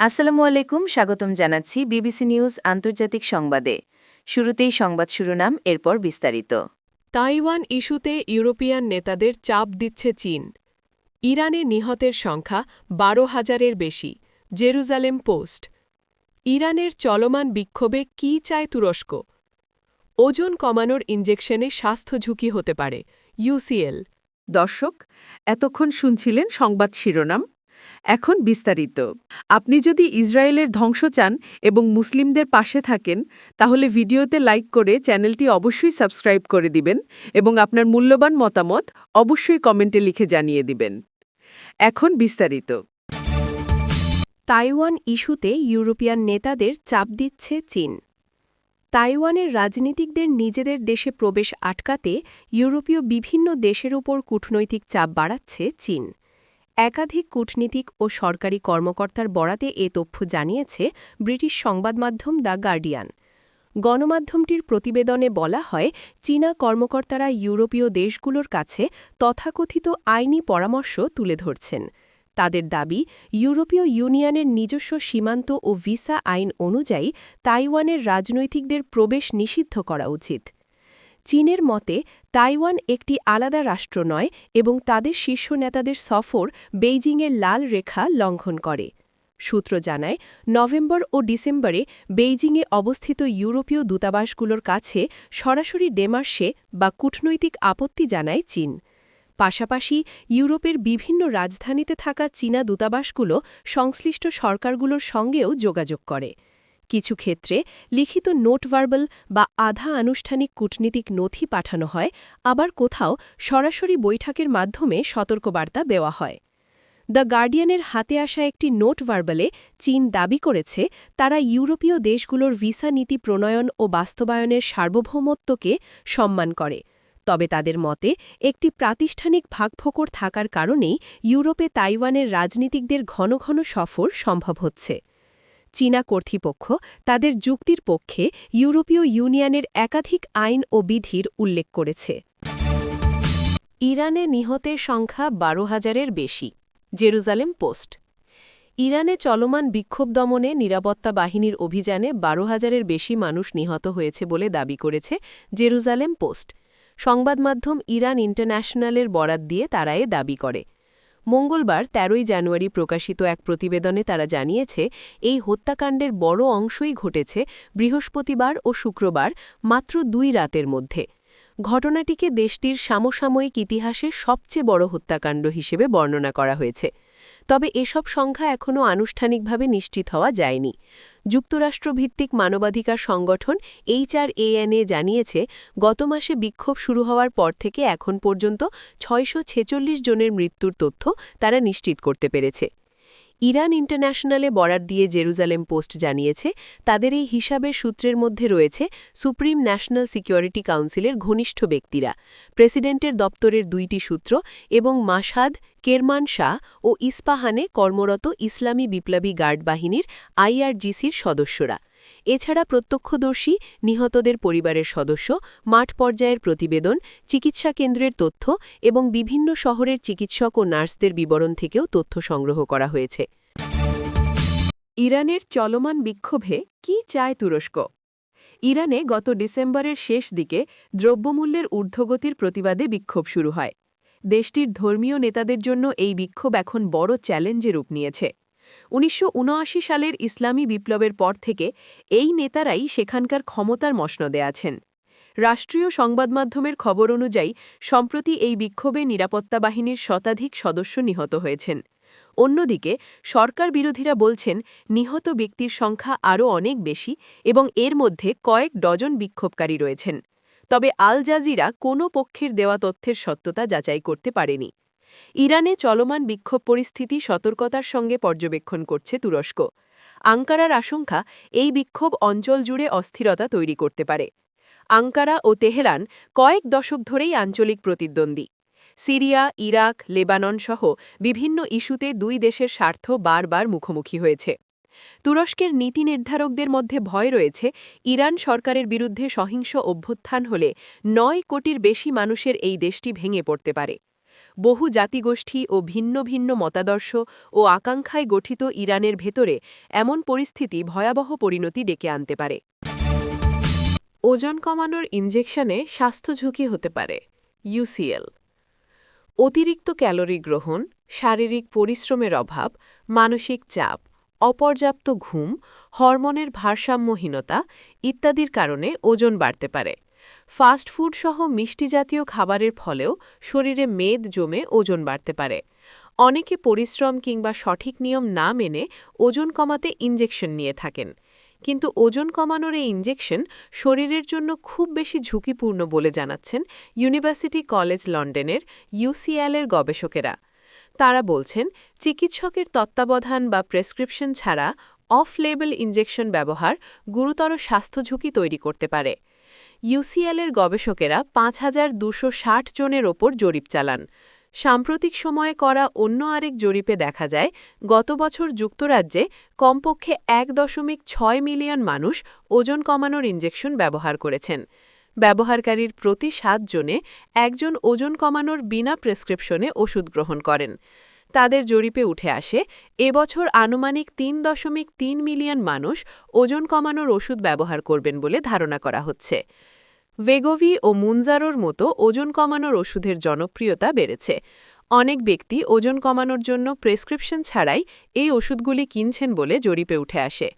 আসসালামু আলাইকুম, স্বাগতম জানাচ্ছি বিবিসি নিউজ আন্তর্জাতিক সংবাদে। শুরুতেই সংবাদ শিরোনাম, এরপর বিস্তারিত। তাইওয়ান ইস্যুতে ইউরোপিয়ান নেতাদের চাপ দিচ্ছে চীন। ইরানে নিহতের সংখ্যা ১২,০০০-এর বেশি, জেরুজালেম পোস্ট। ইরানের চলমান বিক্ষোভে কী চায় তুরস্ক? ওজন কমানোর ইনজেকশনে স্বাস্থ্য ঝুঁকি হতে পারে, ইউসিএল। দর্শক, এতক্ষণ শুনছিলেন সংবাদ শিরোনাম। এখন বিস্তারিত। আপনি যদি ইসরায়েলের ধ্বংস চান এবং মুসলিমদের পাশে থাকেন, তাহলে ভিডিওতে লাইক করে চ্যানেলটি অবশ্যই সাবস্ক্রাইব করে দিবেন এবং আপনার মূল্যবান মতামত অবশ্যই কমেন্টে লিখে জানিয়ে দিবেন। এখন বিস্তারিত। তাইওয়ান ইস্যুতে ইউরোপিয়ান নেতাদের চাপ দিচ্ছে চীন। তাইওয়ানের রাজনীতিকদের নিজেদের দেশে প্রবেশ আটকাতে ইউরোপীয় বিভিন্ন দেশের উপর কূটনৈতিক চাপ বাড়াচ্ছে চীন। একাধিক কূটনীতিক ও সরকারি কর্মকর্তার বরাতে এ তথ্য জানিয়েছে ব্রিটিশ সংবাদমাধ্যম দ্য গার্ডিয়ান। গণমাধ্যমটির প্রতিবেদনে বলা হয়, চীনা কর্মকর্তারা ইউরোপীয় দেশগুলোর কাছে তথাকথিত আইনি পরামর্শ তুলে ধরছেন। তাদের দাবি, ইউরোপীয় ইউনিয়নের নিজস্ব সীমান্ত ও ভিসা আইন অনুযায়ী তাইওয়ানের রাজনৈতিকদের প্রবেশ নিষিদ্ধ করা উচিত। চীনের মতে, তাইওয়ান একটি আলাদা রাষ্ট্র নয় এবং তাদের শীর্ষ নেতাদের সফর বেইজিংয়ের লাল রেখা লঙ্ঘন করে। সূত্র জানায়, নভেম্বর ও ডিসেম্বরে বেইজিংয়ে অবস্থিত ইউরোপীয় দূতাবাসগুলোর কাছে সরাসরি ডেমার্শে বা কূটনৈতিক আপত্তি জানায় চীন। পাশাপাশি ইউরোপের বিভিন্ন রাজধানীতে থাকা চীনা দূতাবাসগুলো সংশ্লিষ্ট সরকারগুলোর সঙ্গেও যোগাযোগ করে। কিছু ক্ষেত্রে লিখিত নোট ভার্বাল বা আধা আনুষ্ঠানিক কূটনীতিক নথি পাঠানো হয়, আবার কোথাও সরাসরি বৈঠকের মাধ্যমে সতর্কবার্তা দেওয়া হয়। দ্য গার্ডিয়ানের হাতে আসা একটি নোট ভার্বালে চীন দাবি করেছে, তারা ইউরোপীয় দেশগুলোর ভিসা নীতি প্রণয়ন ও বাস্তবায়নের সার্বভৌমত্বকে সম্মান করে। তবে তাদের মতে, একটি প্রাতিষ্ঠানিক ভাগফোকর থাকার কারণেই ইউরোপে তাইওয়ানের রাজনীতিকদের ঘন ঘন সফর সম্ভব হচ্ছে। চীনা কর্তৃপক্ষ তাদের যুক্তির পক্ষে ইউরোপীয় ইউনিয়নের একাধিক আইন ও বিধির উল্লেখ করেছে। ইরানে নিহতের সংখ্যা ১২,০০০-এর বেশি, জেরুজালেম পোস্ট। ইরানে চলমান বিক্ষোভ দমনে নিরাপত্তা বাহিনীর অভিযানে ১২,০০০-এর বেশি মানুষ নিহত হয়েছে বলে দাবি করেছে জেরুজালেম পোস্ট। সংবাদমাধ্যম ইরান ইন্টারন্যাশনালের বরাত দিয়ে তারা এ দাবি করে। মঙ্গলবার ১৩ জানুয়ারি প্রকাশিত এক প্রতিবেদনে তারা জানিয়েছে, এই হত্যাকাণ্ডের বড় অংশই ঘটেছে বৃহস্পতিবার ও শুক্রবার, মাত্র ২ রাতের মধ্যে। ঘটনাটিকে দেশটির সমসাময়িক ইতিহাসের সবচেয়ে বড় হত্যাকাণ্ড হিসেবে বর্ণনা করা হয়েছে। তবে এসব সংখ্যা এখনও আনুষ্ঠানিকভাবে নিশ্চিত হওয়া যায়নি। যুক্তরাষ্ট্রভিত্তিক মানবাধিকার সংগঠন HRAN জানিয়েছে, গত মাসে বিক্ষোভ শুরু হওয়ার পর থেকে এখন পর্যন্ত ৬৪৬ জনের মৃত্যুর তথ্য তারা নিশ্চিত করতে পেরেছে। ইরান ইন্টারন্যাশনালে বরাত দিয়ে জেরুজালেম পোস্ট জানিয়েছে, তাদের এই হিসাবের সূত্রের মধ্যে রয়েছে সুপ্রিম ন্যাশনাল সিকিউরিটি কাউন্সিলের ঘনিষ্ঠ ব্যক্তিরা, প্রেসিডেন্টের দপ্তরের ২টি সূত্র এবং মাশহাদ, কেরমানশাহ ও ইস্পাহানে কর্মরত ইসলামী বিপ্লবী গার্ড বাহিনীর IRGCর সদস্যরা। এছাড়া প্রত্যক্ষদর্শী, নিহতদের পরিবারের সদস্য, মাঠ পর্যায়ের প্রতিবেদন, চিকিৎসা কেন্দ্রের তথ্য এবং বিভিন্ন শহরের চিকিৎসক ও নার্সদের বিবরণ থেকেও তথ্য সংগ্রহ করা হয়েছে। ইরানের চলমান বিক্ষোভে কী চায় তুরস্ক? ইরানে গত ডিসেম্বরের শেষ দিকে দ্রব্যমূল্যের ঊর্ধ্বগতির প্রতিবাদে বিক্ষোভ শুরু হয়। দেশটির ধর্মীয় নেতাদের জন্য এই বিক্ষোভ এখন বড় চ্যালেঞ্জে রূপ নিয়েছে। ১৯৭৯ সালের ইসলামী বিপ্লবের পর থেকে এই নেতারাই সেখানকার ক্ষমতার মসনদে আছেন। রাষ্ট্রীয় সংবাদমাধ্যমের খবর অনুযায়ী সম্প্রতি এই বিক্ষোভে নিরাপত্তা বাহিনীর শতাধিক সদস্য নিহত হয়েছেন। অন্যদিকে সরকার বিরোধীরা বলছেন, নিহত ব্যক্তির সংখ্যা আরও অনেক বেশি এবং এর মধ্যে কয়েক ডজন বিক্ষোভকারী রয়েছেন। তবে আল জাজিরা কোনো পক্ষের দেওয়া তথ্যের সত্যতা যাচাই করতে পারেনি। ইরানে চলমান বিক্ষোভ পরিস্থিতি সতর্কতার সঙ্গে পর্যবেক্ষণ করছে তুরস্ক। আঙ্কারার আশঙ্কা, এই বিক্ষোভ অঞ্চল জুড়ে অস্থিরতা তৈরি করতে পারে। আঙ্কারা ও তেহরান কয়েক দশক ধরেই আঞ্চলিক প্রতিদ্বন্দ্বী। সিরিয়া, ইরাক, লেবানন সহ বিভিন্ন ইস্যুতে দুই দেশের স্বার্থ বারবার মুখোমুখি হয়েছে। তুরস্কের নীতি নির্ধারকদের মধ্যে ভয় রয়েছে, ইরান সরকারের বিরুদ্ধে সহিংস অভ্যুত্থান হলে ৯ কোটির বেশি মানুষের এই দেশটি ভেঙে পড়তে পারে। বহু জাতিগোষ্ঠী ও ভিন্ন ভিন্ন মতাদর্শ ও আকাঙ্ক্ষায় গঠিত ইরানের ভেতরে এমন পরিস্থিতি ভয়াবহ পরিণতি ডেকে আনতে পারে। ওজন কমানোর ইনজেকশনে স্বাস্থ্য ঝুঁকি হতে পারে। ইউসিএল অতিরিক্ত ক্যালোরি গ্রহণ, শারীরিক পরিশ্রমের অভাব, মানসিক চাপ, অপর্যাপ্ত ঘুম, হরমোনের ভারসাম্যহীনতা ইত্যাদির কারণে ওজন বাড়তে পারে। ফাস্টফুড সহ মিষ্টি জাতীয় খাবারের ফলেও শরীরে মেদ জমে ওজন বাড়তে পারে। অনেকে পরিশ্রম কিংবা সঠিক নিয়ম না মেনে ওজন কমাতে ইনজেকশন নিয়ে থাকেন, কিন্তু ওজন কমানোর এই ইনজেকশন শরীরের জন্য খুব বেশি ঝুঁকিপূর্ণ বলে জানাচ্ছেন ইউনিভার্সিটি কলেজ লন্ডনের ইউসিএলের গবেষকেরা। তারা বলছেন, চিকিৎসকের তত্ত্বাবধান বা প্রেসক্রিপশন ছাড়া অফ লেবেল ইনজেকশন ব্যবহার গুরুতর স্বাস্থ্য ঝুঁকি তৈরি করতে পারে। ইউসিএলের গবেষকেরা ৫,২৬০ জনের ওপর জরিপ চালান। সাম্প্রতিক সময়ে করা অন্য আরেক জরিপে দেখা যায়, গত বছর যুক্তরাজ্যে কমপক্ষে ১.৬ মিলিয়ন মানুষ ওজন কমানোর ইনজেকশন ব্যবহার করেছেন। ব্যবহারকারীর প্রতি ৭ জনে একজন ওজন কমানোর বিনা প্রেসক্রিপশনে ওষুধ গ্রহণ করেন। তাদের জরিপে উঠে আসে, এবছর আনুমানিক ৩.৩ মিলিয়ন মানুষ ওজন কমানোর ওষুধ ব্যবহার করবেন বলে ধারণা করা হচ্ছে। ভেগোভি ও মুনজারোর মতো ওজন কমানোর ওষুধের জনপ্রিয়তা বেড়েছে। অনেক ব্যক্তি ওজন কমানোর জন্য প্রেসক্রিপশন ছাড়াই এই ওষুধগুলি কিনছেন বলে জরিপে উঠে আসে।